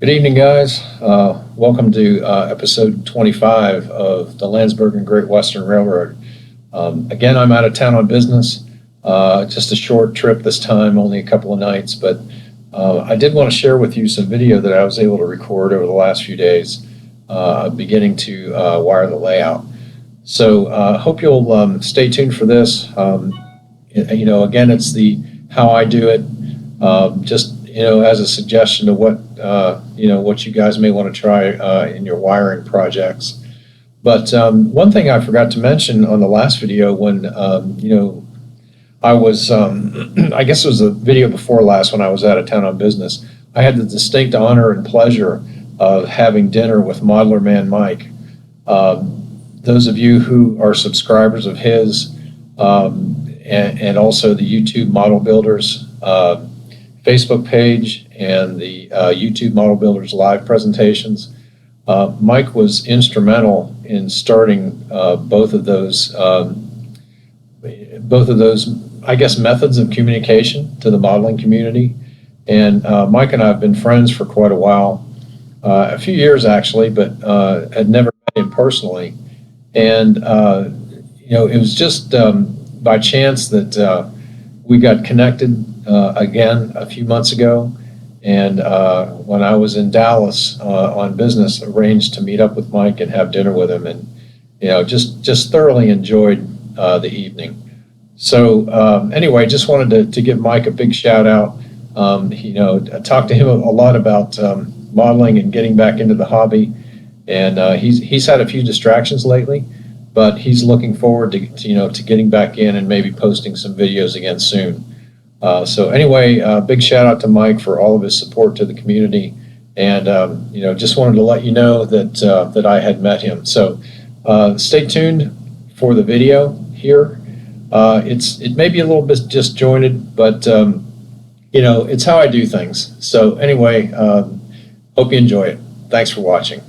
Good evening, guys. Welcome to episode 25 of the Landsburg and Great Western Railroad. Again, I'm out of town on business. Just a short trip this time, only a couple of nights, but I did want to share with you some video that I was able to record over the last few days, beginning to wire the layout. So hope you'll stay tuned for this. Again, it's the how I do it. Just as a suggestion to what you guys may want to try in your wiring projects. But one thing I forgot to mention on the last video when I was I guess it was the video before last when I was out of town on business. I had the distinct honor and pleasure of having dinner with Modeler Man Mike. Those of you who are subscribers of his and also the YouTube Model Builders Facebook page and the YouTube Model Builders live presentations. Mike was instrumental in starting both of those, I guess, methods of communication to the modeling community. And Mike and I have been friends for quite a while, a few years actually, but had never met him personally. And it was just by chance that we got connected again a few months ago, and when I was in Dallas on business, arranged to meet up with Mike and have dinner with him, and just thoroughly enjoyed the evening. So anyway, just wanted to give Mike a big shout out. I talked to him a lot about modeling and getting back into the hobby, and he's had a few distractions lately, but he's looking forward to getting back in and maybe posting some videos again soon. So anyway, big shout out to Mike for all of his support to the community, and just wanted to let you know that I had met him. So stay tuned for the video here. It may be a little bit disjointed, but it's how I do things. So anyway, hope you enjoy it. Thanks for watching.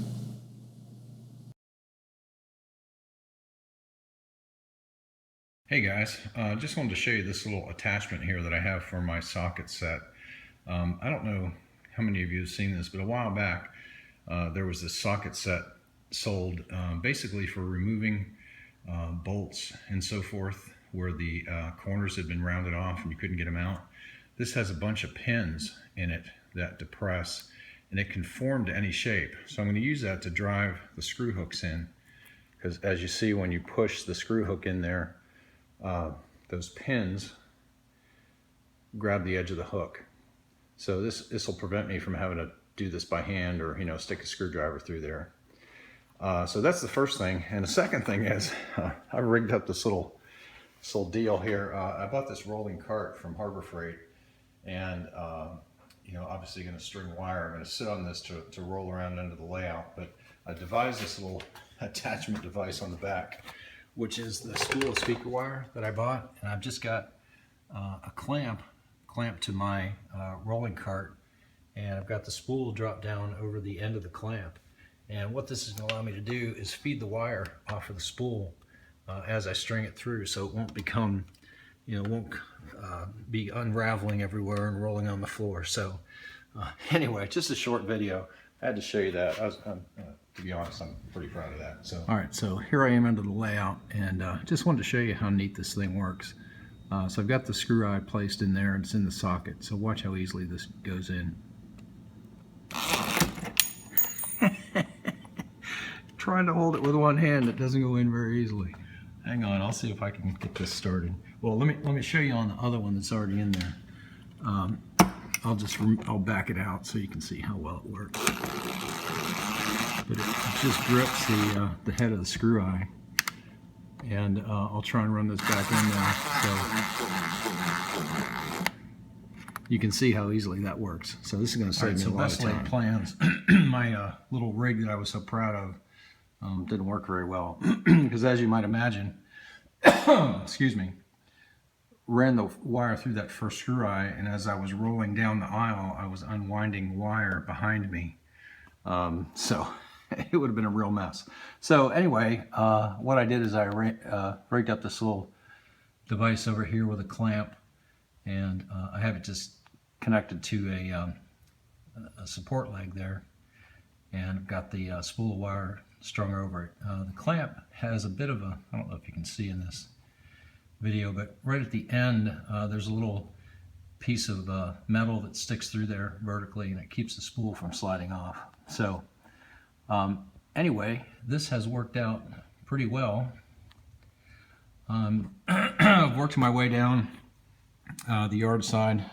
Hey guys, just wanted to show you this little attachment here that I have for my socket set. I don't know how many of you have seen this, but a while back there was this socket set sold basically for removing bolts and so forth where the corners had been rounded off and you couldn't get them out. This has a bunch of pins in it that depress, and it can form to any shape. So I'm going to use that to drive the screw hooks in, because as you see, when you push the screw hook in there, those pins grab the edge of the hook. So this will prevent me from having to do this by hand or stick a screwdriver through there. So that's the first thing. And the second thing is I rigged up this little deal here. I bought this rolling cart from Harbor Freight, and obviously going to string wire. I'm going to sit on this to roll around under the layout, but I devised this little attachment device on the back, which is the spool of speaker wire that I bought, and I've just got a clamp to my rolling cart, and I've got the spool drop down over the end of the clamp. And what this is going to allow me to do is feed the wire off of the spool as I string it through, so it won't become, won't be unraveling everywhere and rolling on the floor. So anyway, just a short video. I had to show you that. To be honest, I'm pretty proud of that. So, all right, so here I am under the layout, and just wanted to show you how neat this thing works. So I've got the screw eye placed in there, and it's in the socket. So watch how easily this goes in. Trying to hold it with one hand, it doesn't go in very easily. Hang on, I'll see if I can get this started. Well, let me show you on the other one that's already in there. I'll back it out so you can see how well it works. But it just grips the head of the screw eye, and I'll try and run this back in there so you can see how easily that works. So this is going to save me a lot of time. Plans. My little rig that I was so proud of didn't work very well because, as you might imagine, excuse me, ran the wire through that first screw eye, and as I was rolling down the aisle, I was unwinding wire behind me. So it would have been a real mess. So anyway, what I did is I rigged up this little device over here with a clamp, and I have it just connected to a support leg there, and I've got the spool of wire strung over it. The clamp has a bit of a, I don't know if you can see in this video, but right at the end there's a little piece of metal that sticks through there vertically, and it keeps the spool from sliding off. So anyway, this has worked out pretty well. I've worked my way down the yard side.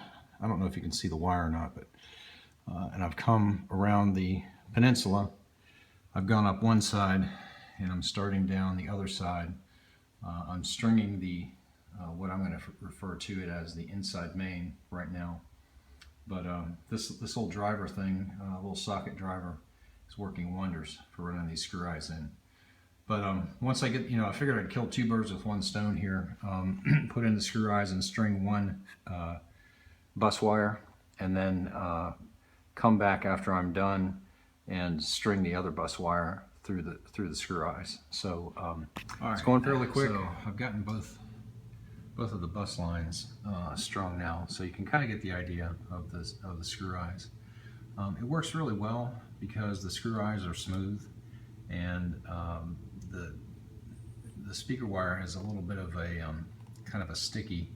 I don't know if you can see the wire or not, but and I've come around the peninsula. I've gone up one side and I'm starting down the other side. I'm stringing the what I'm going to refer to it as the inside main right now. But this old driver thing, little socket driver, is working wonders for running these screw eyes in. But once I get, I figured I'd kill two birds with one stone here. Put in the screw eyes and string one bus wire, and then come back after I'm done and string the other bus wire through the screw eyes. So it's going fairly quick. So I've gotten both of the bus lines strung now, so you can kind of get the idea of the screw eyes. It works really well because the screw eyes are smooth, and the speaker wire has a little bit of a kind of a sticky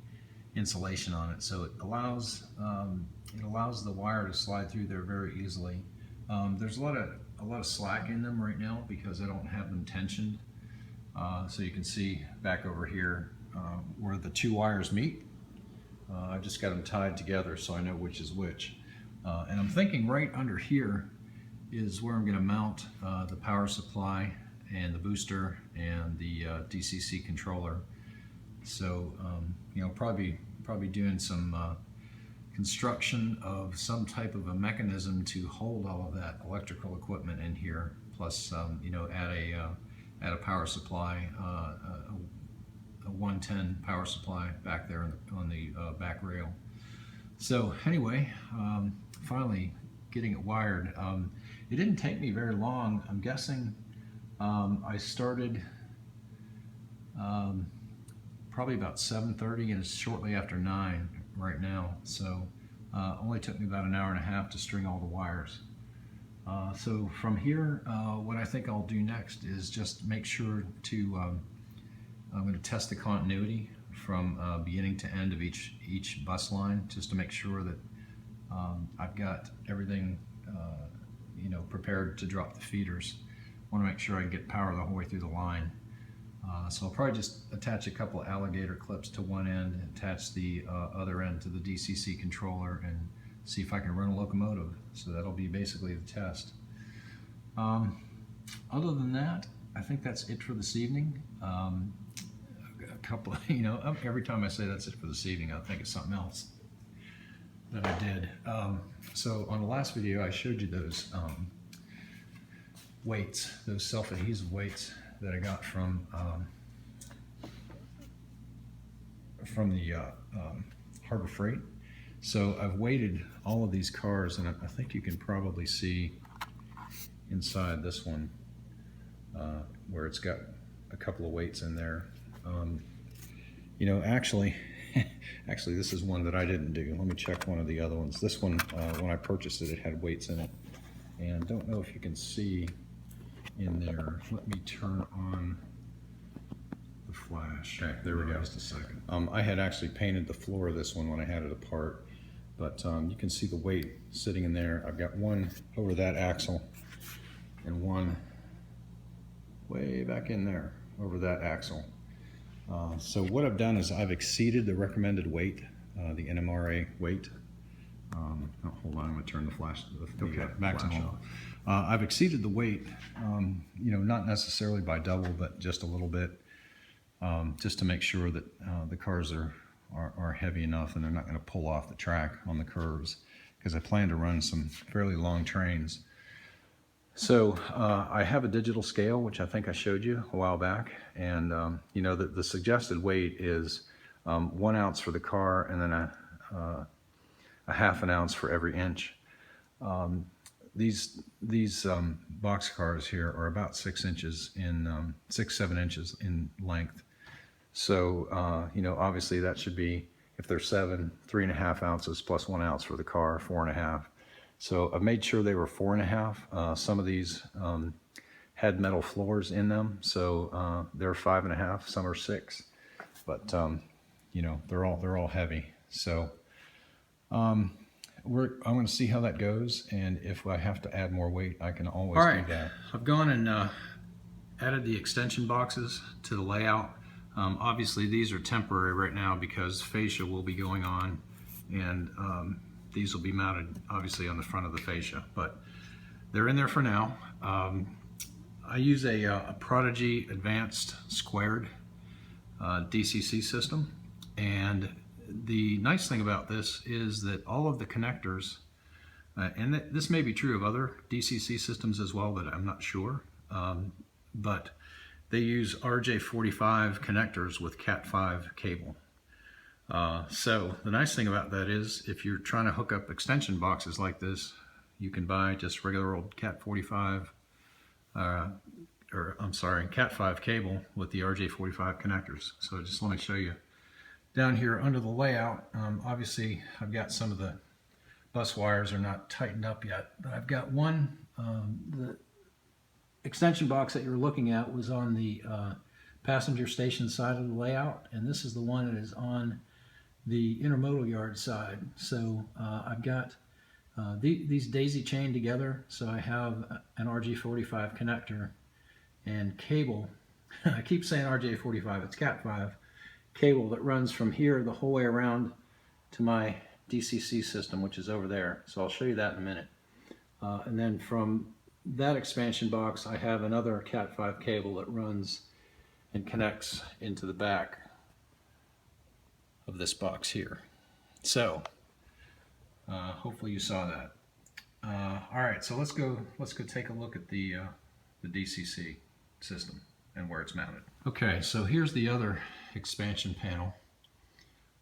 insulation on it, so it allows the wire to slide through there very easily. There's a lot of slack in them right now because I don't have them tensioned. So you can see back over here where the two wires meet. I've just got them tied together so I know which is which. And I'm thinking right under here is where I'm going to mount the power supply and the booster and the DCC controller. So probably doing some construction of some type of a mechanism to hold all of that electrical equipment in here, plus add a power supply, a 110 power supply back there on the back rail. So anyway, finally getting it wired. It didn't take me very long. I'm guessing I started probably about 7:30, and it's shortly after 9 right now. So only took me about an hour and a half to string all the wires. So from here, what I think I'll do next is just make sure to, I'm going to test the continuity from beginning to end of each bus line, just to make sure that I've got everything prepared to drop the feeders. I want to make sure I can get power the whole way through the line. So I'll probably just attach a couple of alligator clips to one end and attach the other end to the DCC controller and see if I can run a locomotive. So that'll be basically the test. Other than that, I think that's it for this evening. A couple, every time I say that's it for this evening, I think of something else that I did. So on the last video, I showed you those weights, those self-adhesive weights that I got from the Harbor Freight. So I've weighted all of these cars, and I think you can probably see inside this one where it's got a couple of weights in there. Actually this is one that I didn't do. Let me check one of the other ones. This one, when I purchased it, it had weights in it, and don't know if you can see in there. Let me turn on the flash. Okay, there we go. Just a second. I had actually painted the floor of this one when I had it apart, but you can see the weight sitting in there. I've got one over that axle and one way back in there over that axle. So what I've done is I've exceeded the recommended weight, the NMRA weight. Hold on, I'm going to turn the flash, the maximum off. I've exceeded the weight, not necessarily by double, but just a little bit, just to make sure that the cars are heavy enough and they're not going to pull off the track on the curves, because I plan to run some fairly long trains. So I have a digital scale, which I think I showed you a while back, and the suggested weight is 1 ounce for the car, and then a half an ounce for every inch. These box cars here are about 6 inches in 6-7 inches in length. So obviously that should be, if they're 7, 3.5 ounces plus 1 ounce for the car, 4.5. So I've made sure they were 4.5. Some of these had metal floors in them, so they're 5.5. Some are 6, but you know, they're all heavy. So I'm going to see how that goes, and if I have to add more weight, I can always do that. I've gone and added the extension boxes to the layout. Obviously these are temporary right now because fascia will be going on, and these will be mounted obviously on the front of the fascia, but they're in there for now. I use a Prodigy Advanced Squared DCC system, and the nice thing about this is that all of the connectors, and this may be true of other DCC systems as well, but I'm not sure, but they use RJ45 connectors with Cat5 cable. So the nice thing about that is if you're trying to hook up extension boxes like this, you can buy just regular old Cat5 cable with the RJ45 connectors. So just let me show you. Down here under the layout, obviously I've got some of the bus wires are not tightened up yet, but I've got one. The extension box that you're looking at was on the passenger station side of the layout, and this is the one that is on the intermodal yard side. So I've got these daisy chained together, so I have an RJ45 connector and cable. I keep saying RJ45, it's Cat5 cable that runs from here the whole way around to my DCC system, which is over there. So I'll show you that in a minute. And then from that expansion box, I have another Cat5 cable that runs and connects into the back of this box here. So hopefully you saw that. All right, so let's go take a look at the DCC system and where it's mounted. Okay, so here's the other expansion panel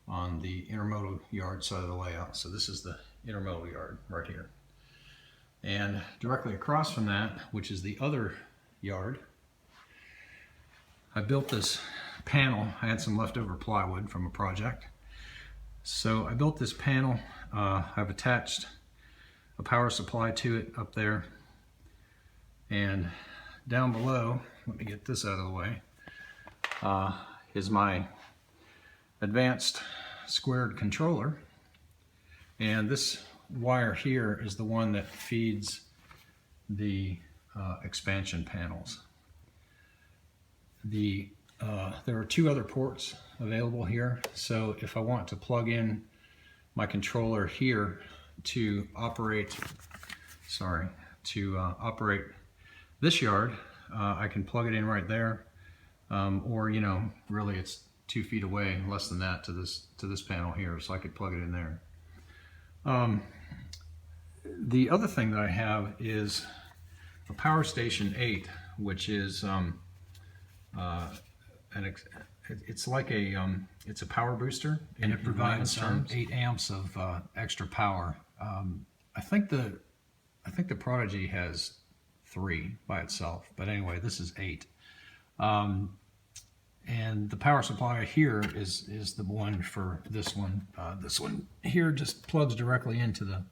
on the intermodal yard side of the layout. So this is the intermodal yard right here. And directly across from that, which is the other yard, I built this panel. I had some leftover plywood from a project. So I built this panel. I've attached a power supply to it up there. And down below, let me get this out of the way, is my advanced squared controller. And this wire here is the one that feeds the expansion panels. There are 2 other ports available here, so if I want to plug in my controller here to operate, operate this yard, I can plug it in right there, or you know, really it's 2 feet away, less than that, to this panel here, so I could plug it in there. The other thing that I have is a Power Station 8, which is it's like it's a power booster, and it provides 8 amps of extra power. I think the Prodigy has 3 by itself, but anyway, this is 8. And the power supply here is the one for this one. This one here just plugs directly into the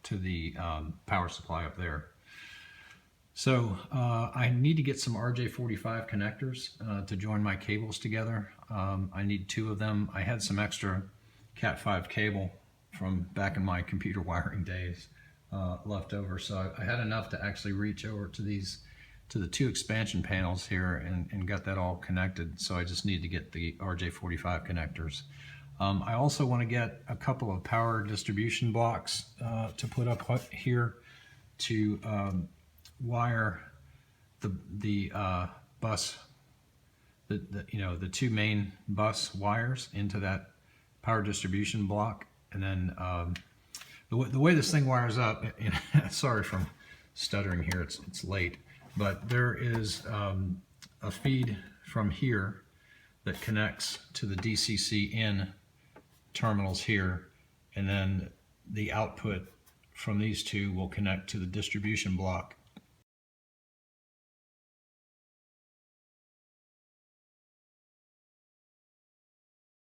to the power supply up there. So I need to get some RJ45 connectors to join my cables together. I need 2 of them. I had some extra Cat5 cable from back in my computer wiring days left over, so I had enough to actually reach over to the 2 expansion panels here and got that all connected. So I just need to get the RJ45 connectors. I also want to get a couple of power distribution blocks to put up here to wire the bus, the 2 main bus wires into that power distribution block. And then the way this thing wires up, sorry from stuttering here, it's late, but there is a feed from here that connects to the DCC in terminals here, and then the output from these 2 will connect to the distribution block